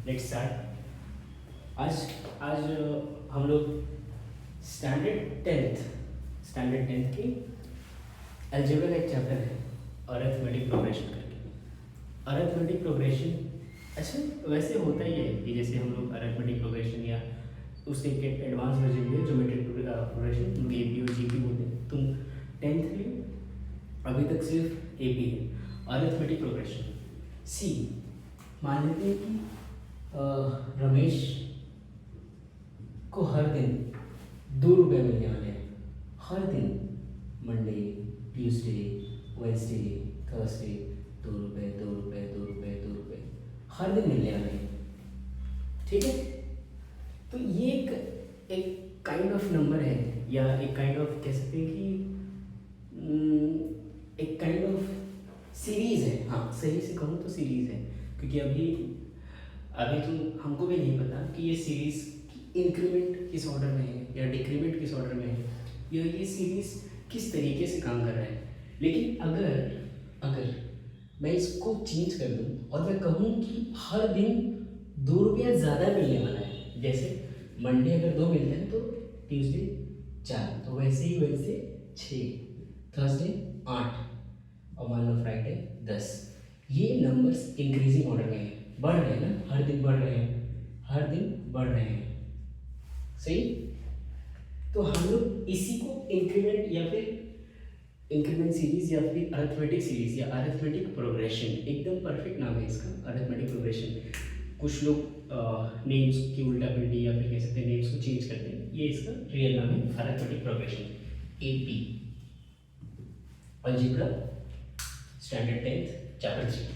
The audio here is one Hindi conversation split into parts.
Let's start. आज आज हम लोग स्टैंडर्ड टेंथ की अलजेब्रा का एक चैप्टर है अरिथमेटिक प्रोग्रेशन करके। अरिथमेटिक प्रोग्रेशन ऐसे वैसे होता ही है कि जैसे हम लोग अरिथमेटिक प्रोग्रेशन या उसके एक एडवांस वर्जन में ज्योमेट्रिक प्रोग्रेशन हम ए पी और जी पी बोलते हैं। तुम टेंथ में अभी तक सिर्फ ए पी है। अरिथमेटिक प्रोग्रेशन सी मान लेते हैं कि रमेश को हर दिन 2 रुपये मिलने वाले हैं। हर दिन मंडे, ट्यूसडे, वेंसडे, थर्सडे 2 रुपये 2 रुपये 2 रुपये 2 रुपये हर दिन मिलने वाले हैं। ठीक है, तो ये एक काइंड ऑफ नंबर है या एक काइंड ऑफ कह सकते हैं कि एक काइंड ऑफ सीरीज है। हाँ, सही से कहूँ तो सीरीज है, क्योंकि अभी तो हमको भी नहीं पता कि ये सीरीज इंक्रीमेंट किस ऑर्डर में है या डिक्रीमेंट किस ऑर्डर में है या ये सीरीज किस तरीके से काम कर रहा है। लेकिन अगर मैं इसको चेंज कर दूँ और मैं कहूँ कि हर दिन 2 रुपया ज़्यादा मिलने वाला है, जैसे मंडे अगर 2 मिलते हैं तो ट्यूसडे 4, तो वैसे ही वेडनेसडे 6, थर्सडे 8 और मान लो फ्राइडे 10। ये नंबर्स इंक्रीजिंग ऑर्डर में है, बढ़ रहे हैं ना, हर दिन बढ़ रहे हैं। सही, तो हम लोग इसी को इंक्रीमेंट या फिर इंक्रीमेंट सीरीज या फिर अरिथमेटिक सीरीज या अरिथमेटिक प्रोग्रेशन, एकदम परफेक्ट नाम है इसका, अरिथमेटिक प्रोग्रेशन। कुछ लोग नेम्स की उल्टा पलटी या फिर कह सकते हैं नेम्स को चेंज करते हैं, ये इसका रियल नाम है arithmetic progression, AP, algebra, standard 10th chapter 3।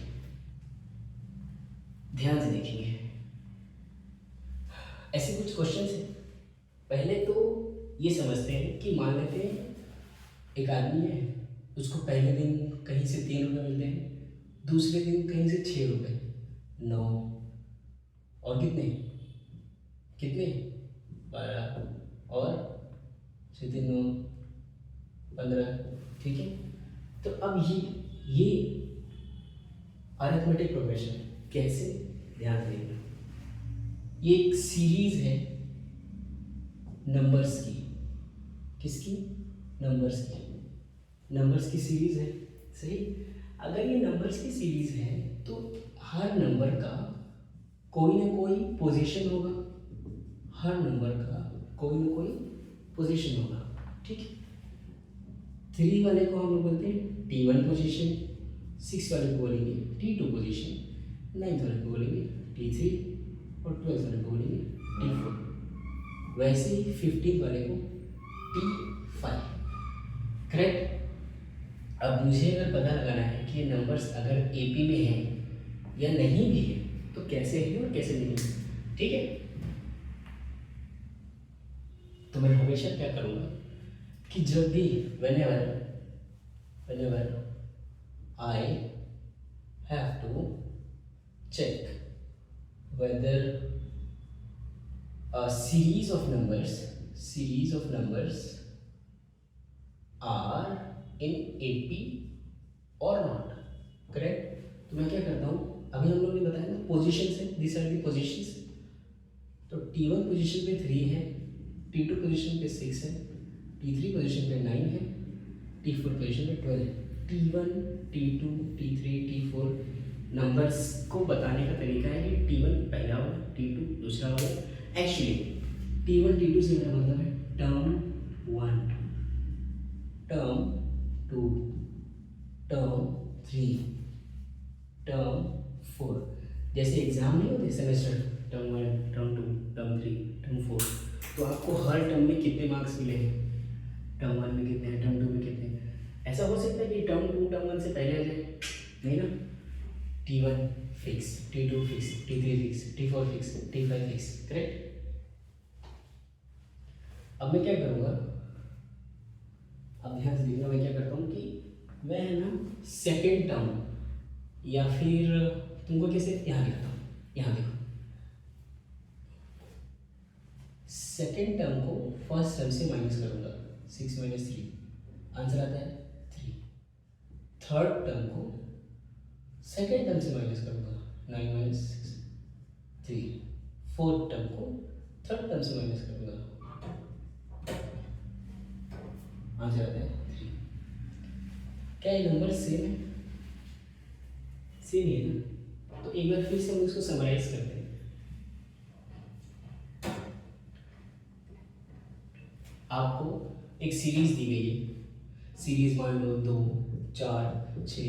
ध्यान से देखेंगे, ऐसे कुछ क्वेश्चंस हैं। पहले तो ये समझते हैं कि मान लेते हैं एक आदमी है, उसको पहले दिन कहीं से 3 रुपये मिलते हैं, दूसरे दिन कहीं से 6 रुपये, 9 और कितने 12 और 9 15। ठीक है, तो अब ये अरिथमेटिक प्रोग्रेशन कैसे, ध्यान देना, ये एक सीरीज है नंबर्स की। किसकी? नंबर्स की सीरीज है। सही, अगर ये नंबर्स की सीरीज है तो हर नंबर का कोई ना कोई पोजीशन होगा, ठीक है। 3 वाले को हम लोग बोलते हैं T1 पोजीशन, 6 वाले को बोलेंगे T2 पोजीशन, 9 वाले को बोलेंगे T3 और 12 वाले को बोलेंगे T4। वैसे ही 15 वाले को T5। करेक्ट। अब मुझे अगर पता लगाना है कि ये नंबर्स अगर एपी में है या नहीं भी है तो कैसे है और कैसे नहीं है, ठीक है। तो मैं हमेशा क्या करूँगा कि जब भी whenever I have to check whether a series of numbers are in AP or not, correct. तो मैं क्या करता हूँ, अभी हम लोग ने बताया ना पोजीशंस है, दिस आर दी पोजीशंस। तो T1 पोजीशन पे 3 है, T2 पोजीशन पे 6 है, T3 पोजीशन पे 9 है, T4 पोजीशन पे 12 है। T1, T2, T3, T4 numbers को बताने का तरीका है कि T1 पहला वाला, T2 दूसरा वाला। एक्चुअली T1 T2 से मेरा मतलब है टर्म 1, टर्म 2, टर्म 3, टर्म 4। जैसे एग्जाम नहीं होते semester, term 1, term 2, term 3, term 4, तो आपको हर टर्म में कितने मार्क्स मिले हैं, टर्म 1 में कितने हैं, टर्म 2 में कितने हैं। ऐसा हो सकता है कि टर्म 2 टर्म 1 से पहले आ जाए, नहीं ना। T1 fix, T2 fix, T3 fix, T4 fix, T5 fix, correct. अब मैं क्या करूँगा, अब ध्यान से देखना, मैं क्या करता हूँ कि मैं है ना सेकेंड टर्म या फिर तुमको कैसे यहाँ लिखता हूँ, यहाँ देखो, सेकेंड टर्म को फर्स्ट टर्म से माइनस करूँगा, 6 - 3 आंसर आता है 3। थर्ड टर्म को सेकेंड टर्म से माइनस करूँगा, 9 - 6 3। फोर्थ टर्म को थर्ड टर्म से माइनस कर दूंगा, आ जाता है 3। क्या ये नंबर सेम है? सेम ही है ना। तो एक बार फिर से हम इसको समराइज करते हैं। आपको एक सीरीज दी गई है, सीरीज मान लो 2, 4, 6,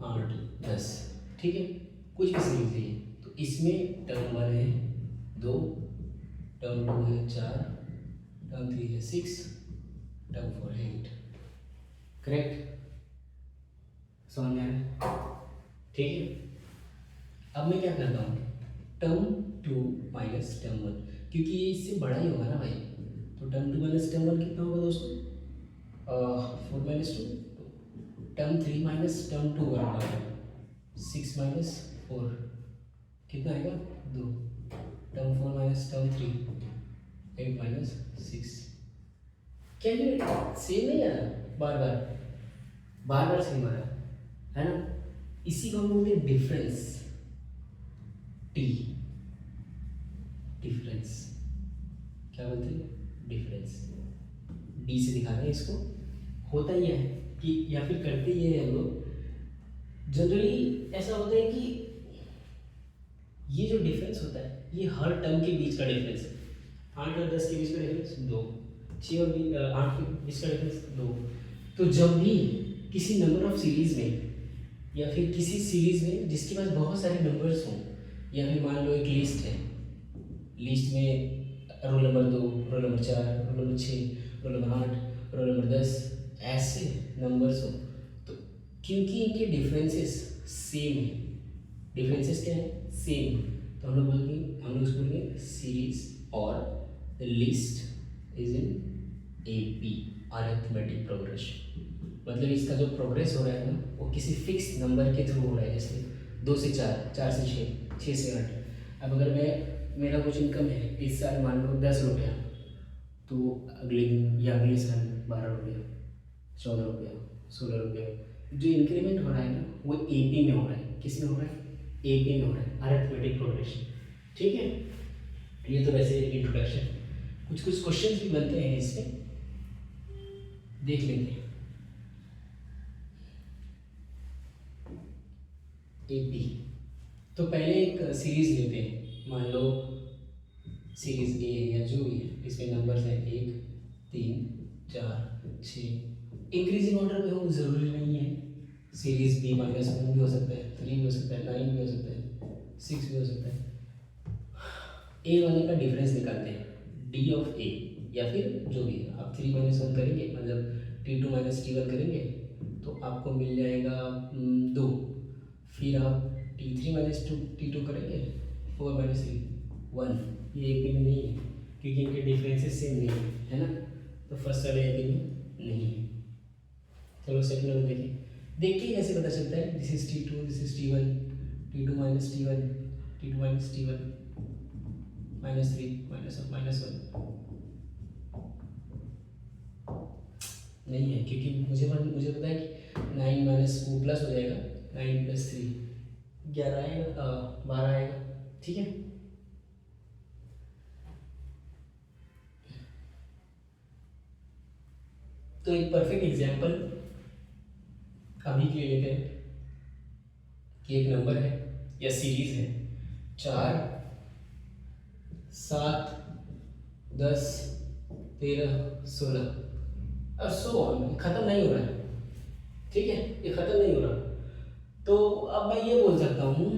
8, 10, ठीक है, कुछ भी सीरीज है। तो इसमें टर्म 1 है 2, टर्म 2 है 4, टर्म 3 है 6, टर्म 4 है 8। करेक्ट? समझ में आया? ठीक है। अब मैं क्या करता हूँ, टर्म 2 माइनस टर्म 1, क्योंकि ये इससे बड़ा ही होगा ना भाई। तो टर्म 2 माइनस टर्म 1 कितना होगा दोस्तों? 4 माइनस 2। टर्म 3 माइनस टर्म 2 बराबर है 6 माइनस 4, कितना आएगा? 2। Term 4 minus term 3 8 minus 6। क्या ये सेम नहीं आ रहा? बार बार सेम आ रहा है ना? इसी को हम बोलते हैं डिफरेंस। टी डिफरेंस क्या बोलते हैं? डिफरेंस। डी से दिखा रहे हैं इसको। होता ही है कि, या फिर करते ये है हम लोग जनरली ऐसा होता है कि ये जो डिफरेंस होता है ये हर टर्म के बीच का डिफरेंस है। 8 और 10 के बीच का डिफरेंस 2, 6 और 8 के बीच का डिफरेंस 2। तो जब भी किसी नंबर ऑफ सीरीज में या फिर किसी सीरीज में जिसके पास बहुत सारे नंबर्स हों, या फिर मान लो एक लिस्ट है, लिस्ट में roll number 2, roll number 4, roll number 6, roll number 8, roll number 10, ऐसे नंबर्स हो, तो क्योंकि इनके डिफरेंसेस सेम है, डिफरेंसेस क्या है? सेम, तो हम लोग बोलेंगे सीरीज और the list is in AP, arithmetic progression. मतलब इसका जो प्रोग्रेस हो रहा है ना वो किसी फिक्स नंबर के थ्रू हो रहा है, जैसे 2 से 4, 4 से 6, 6 से 8। अब अगर मेरा कुछ इनकम है इस साल मान लो 10 रुपया, तो अगले दिन या अगले साल 12 रुपया, 14 रुपया, 16 रुपया। जो इंक्रीमेंट हो रहा है ना वो AP में हो रहा है। किस में हो रहा है? AP में हो रहा है, अरिथमेटिक प्रोग्रेशन। ठीक है, ये तो वैसे इंट्रोडक्शन। कुछ क्वेश्चंस भी बनते हैं इससे, देख लेते हैं। AP तो पहले एक सीरीज लेते हैं, मान लो सीरीज A है या जो भी है, इसमें नंबर्स हैं 1, 3, 4, 6। इंक्रीजिंग ऑर्डर में हो ज़रूरी नहीं है। सीरीज B-1 भी हो सकता है, 3 भी हो सकता है, 9 भी हो सकता है, 6 भी हो सकता है। A वाले का डिफरेंस निकालते हैं, D ऑफ A, या फिर जो भी है आप 3 - 1 करेंगे, मतलब T2 - T1 करेंगे तो आपको मिल जाएगा 2। फिर आप T3 - T2 करेंगे, 4 - 3 1। ये AP में नहीं है क्योंकि इनके डिफरेंसेस सेम नहीं है ना। तो फर्स्ट वाले AP में नहीं है। चलो सेकंड वाला देखिए। देखिए कैसे पता चलता है, this is T2, this is T1, T2 - T1, T2 - T1 -3 -1 नहीं है, क्योंकि मुझे पता है कि 9 - वो प्लस हो जाएगा, 9 + 3 11 आएगा, 12 आएगा। ठीक है, तो एक परफेक्ट एग्जांपल अभी के लिए लेते हैं कि एक नंबर है या सीरीज है 4, 7, 10, 13, 16 और सो ऑन, खत्म नहीं हो रहा है। ठीक है, ये खत्म नहीं हो रहा। तो अब मैं ये बोल सकता हूँ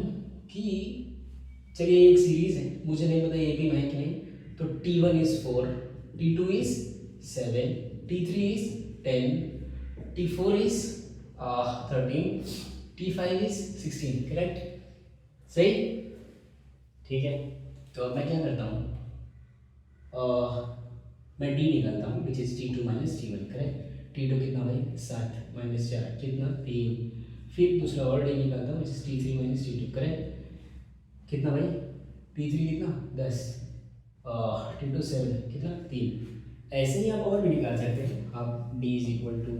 कि चलिए एक सीरीज है, मुझे नहीं पता ये भी है कि नहीं। तो T1 is 4, T2 is 7, T3 is 10, T4 is 13, T5 is 16। Correct? सही? ठीक है, तो अब मैं क्या करता हूँ, मैं D निकालता हूँ, which is T2 - T1। Correct? T2 कितना भाई? 7 - 4 कितना? 3। फिर दूसरा और D निकालता हूँ, which is T3 - T2। Correct? कितना भाई? T3 कितना? 10, T2 7, कितना? 3। ऐसे ही आप और भी निकाल सकते हैं। आप D is equal to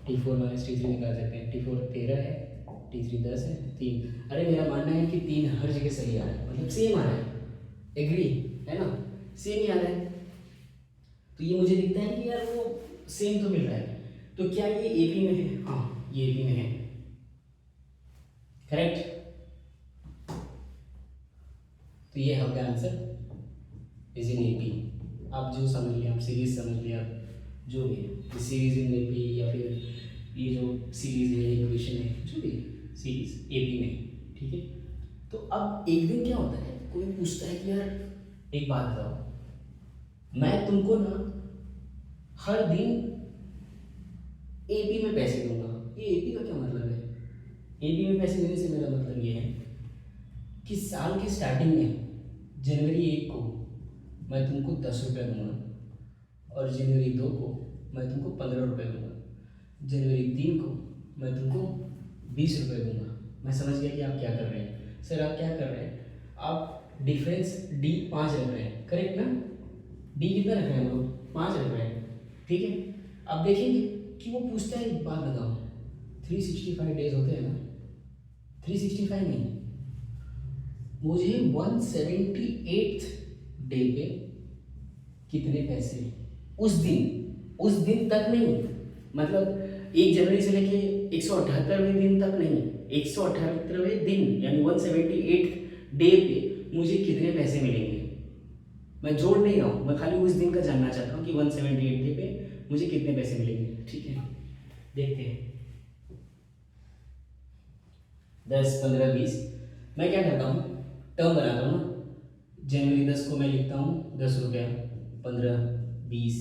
T4 - T3 निकाल सकते हैं। T4 13 है, T3 10 है, 3। अरे मेरा मानना है कि 3 हर जगह सही आ रहा है, मतलब सेम आ रहा है। एग्री है ना, सेम ही आ रहा है। तो ये मुझे दिखता है कि यार वो सेम तो मिल रहा है। तो क्या ये एपी में है? हाँ ये एपी में है, करेक्ट। तो ये हो गया आंसर, इज इन एपी। आप जो समझ लिया, आप सीरीज समझ लिया, जो भी है सीरीज इन एपी, या फिर ये जो सीरीज है, इक्वेशन है, जो भी सीरीज एपी में, ठीक है। तो अब एक दिन क्या होता है, कोई पूछता है कि यार एक बात बताओ, मैं तुमको ना हर दिन एपी में पैसे दूंगा। ये एपी का क्या मतलब है? एपी में पैसे देने से मेरा मतलब ये है कि साल की स्टार्टिंग में जनवरी 1 को मैं तुमको 10 रुपये दूंगा, और जनवरी 2 को मैं तुमको 15 रुपये दूंगा, जनवरी 3 को मैं तुमको 20 रुपये दूंगा। मैं समझ गया कि आप क्या कर रहे हैं। सर आप क्या कर रहे हैं, आप डिफरेंस डी 5 रख रहे हैं, करेक्ट ना? डी कितना रख रहे हैं हम लोग? 5 रख रहे हैं, ठीक है। अब देखेंगे कि वो पूछता है, एक बात बताओ, 365 डेज होते हैं ना? 365 नहीं, मुझे 178 डे पे कितने पैसे, उस दिन तक नहीं, मतलब 1 जनवरी से लेके 178वें दिन तक नहीं, 178वें दिन यानी 178 डे पे मुझे कितने पैसे मिलेंगे। मैं जोड़ नहीं रहा हूँ, मैं खाली उस दिन का जानना चाहता हूँ कि 178 डे पे मुझे कितने पैसे मिलेंगे, ठीक है। देखते हैं 10, 15, 20। मैं क्या करता हूँ, टर्म बनाता हूँ ना। जनवरी 10 को मैं लिखता हूँ 10 रुपया, 15, 20,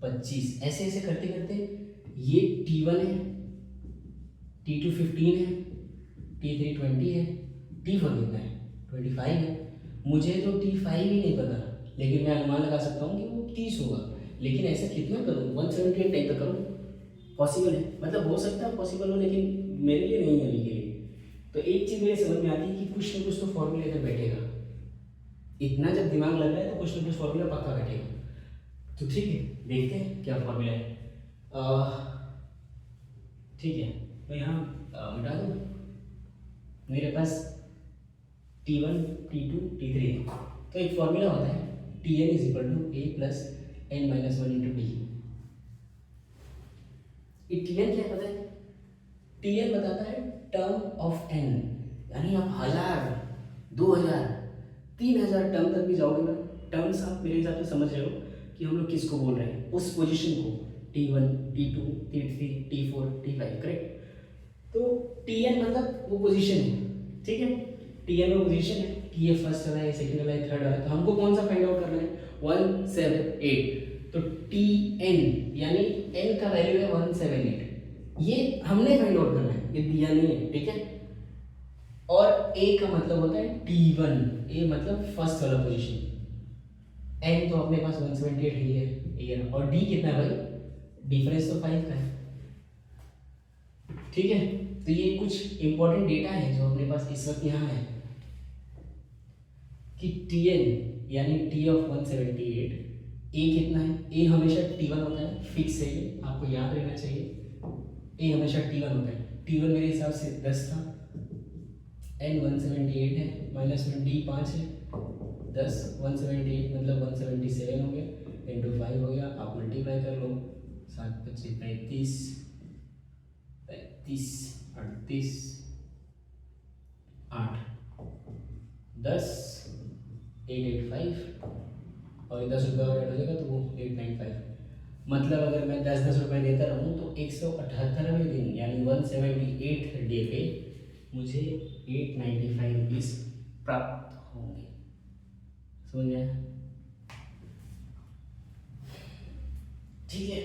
25, ऐसे ऐसे करते करते ये T1 है, T2 15 है, T3 20 है, T4 कितना है? 25 है। मुझे तो T5 ही नहीं पता, लेकिन मैं अनुमान लगा सकता हूँ कि वो 30 होगा। लेकिन ऐसा कितना करूँ, 178 टाइप तक करूँ? पॉसिबल है, मतलब हो सकता है पॉसिबल हो, लेकिन मेरे लिए नहीं है अभी के लिए। तो एक चीज़ मेरे समझ में आती है कि कुछ ना कुछ तो फॉर्मूला इधर बैठेगा। इतना जब दिमाग लग रहा है तो कुछ ना कुछ फॉर्मूला पक्का बैठेगा। तो ठीक है, देखते हैं क्या फॉर्मूला है। ठीक है, तो यहाँ मिटा दूँ। मेरे पास T1, T2, T3 है। तो एक फॉर्मूला होता है Tn is equal to a plus n minus 1 into D. ये Tn क्या पता है? Tn बताता है टर्म ऑफ n, यानी आप 1000, 2000, 3000 टर्म तक भी जाओगे ना। टर्म्स आप मेरे हिसाब से समझ रहे हो कि हम लोग किसको बोल रहे हैं, उस पोजीशन को, T1, T2, T3, T4, T5, correct. तो Tn मतलब वो पोजीशन है, ठीक है। Tn वो पोजीशन है कि ये फर्स्ट वाला है, सेकंड वाला है, थर्ड वाला है। तो हमको कौन सा फाइंड आउट करना है? 178। तो Tn यानी n का वैल्यू है 178, ये हमने फाइंड आउट करना है, ये दिया नहीं है, ठीक है। और a का मतलब होता है T1, a मतलब फर्स्ट वाला पोजीशन। n तो अपने पास 178 ही है, ये है। और d कितना है भाई? डिफरेंस तो 5 का है, ठीक है। तो ये कुछ इंपॉर्टेंट डेटा है जो अपने पास इस वक्त यहाँ है कि Tn यानी T ऑफ 178, a कितना है? a हमेशा T1 होता है, फिक्स है, ये आपको याद रहना चाहिए। a हमेशा T1 होता है। T1 मेरे हिसाब से 10 था, n 178 है, माइनस में d 5 है, 10 178 मतलब 177 हो गया, इंटू 5 हो गया। आप मल्टीप्लाई कर लो, 7 25 35, 35 38, 8 10 885, और 10 रुपये और ऐड हो जाएगा तो वो 895। मतलब अगर मैं 10-10 रुपये देता रहूँ तो 178वें दिन यानी 178 डे पे मुझे 895 रुपीज़ प्राप्त होंगे। समझ गया? ठीक है।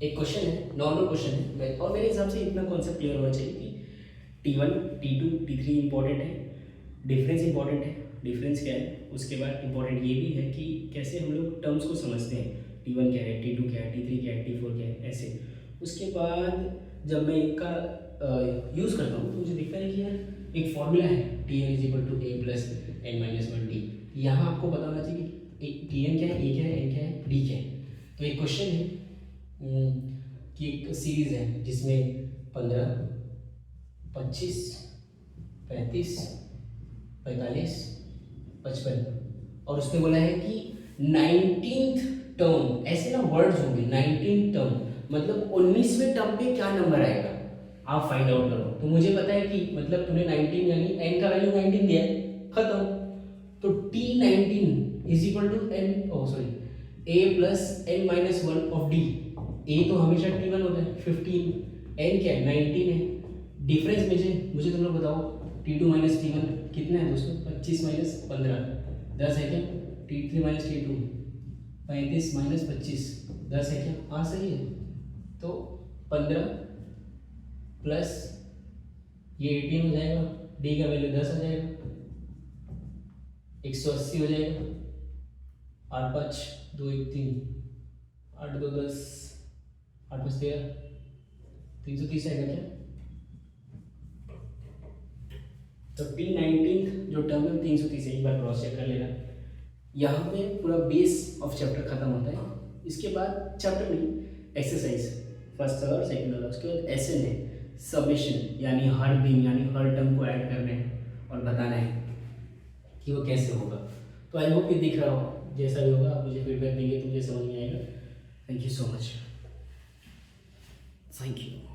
एक क्वेश्चन है, नॉर्मल क्वेश्चन है, और मेरे हिसाब से इतना कॉन्सेप्ट क्लियर होना चाहिए कि T1, T2, T3 इंपॉर्टेंट है, डिफरेंस इंपॉर्टेंट है, डिफरेंस क्या है, उसके बाद इंपॉर्टेंट ये भी है कि कैसे हम लोग टर्म्स को समझते हैं, T1 क्या है, T2 क्या है, T3 क्या है, T4 क्या है, ऐसे। उसके बाद जब मैं इनका यूज़ करता हूँ तो मुझे दिखता है कि यार एक फॉर्मूला है Tn is equal to a plus n minus 1d। यहाँ आपको पता होना चाहिए कि Tn क्या है, a क्या है, n क्या है, d क्या है। तो एक क्वेश्चन है कि एक सीरीज़ है जिसमें 15, 25, 35, 45, 55 और उसने बोला है कि 19th टर्म, ऐसे ना वर्ड्स होंगे 19th टर्म मतलब 19वें टर्म पे क्या नंबर आएगा आप फाइंड आउट करो। तो मुझे पता है कि मतलब तूने 19 यानी n का वैल्यू 19 दिया है, खत्म। तो T19 is equal to n, oh sorry, a plus n minus 1 of d। a तो हमेशा T1 होता है 15, n क्या है 19 है। डिफरेंस मुझे तुम लोग बताओ T2 माइनस T1 कितना है दोस्तों, 25 माइनस 15 10 है क्या, T3 माइनस T2 35 माइनस 25 10 है क्या, हाँ सही है। तो 15 प्लस ये 18 हो जाएगा, डी का वैल्यू 10 हो जाएगा, 180 हो जाएगा, 8 5 2 1 3 8 2 10 8 5 13 330 आएगा क्या। तो T19 जो टर्म है 330 है, एक बार क्रॉस चेक कर लेना। यहाँ पे पूरा बेस ऑफ चैप्टर खत्म होता है। इसके बाद चैप्टर में एक्सरसाइज फर्स्ट और सेकंड वाला, उसके बाद एसएन है सबमिशन, यानी हर दिन यानी हर टर्म को ऐड करना है और बताना है कि वो कैसे होगा। तो आई होप ये दिख रहा हो, जैसा भी होगा आप मुझे फीडबैक देंगे तो मुझे समझ में आएगा। Thank you so much, thank you.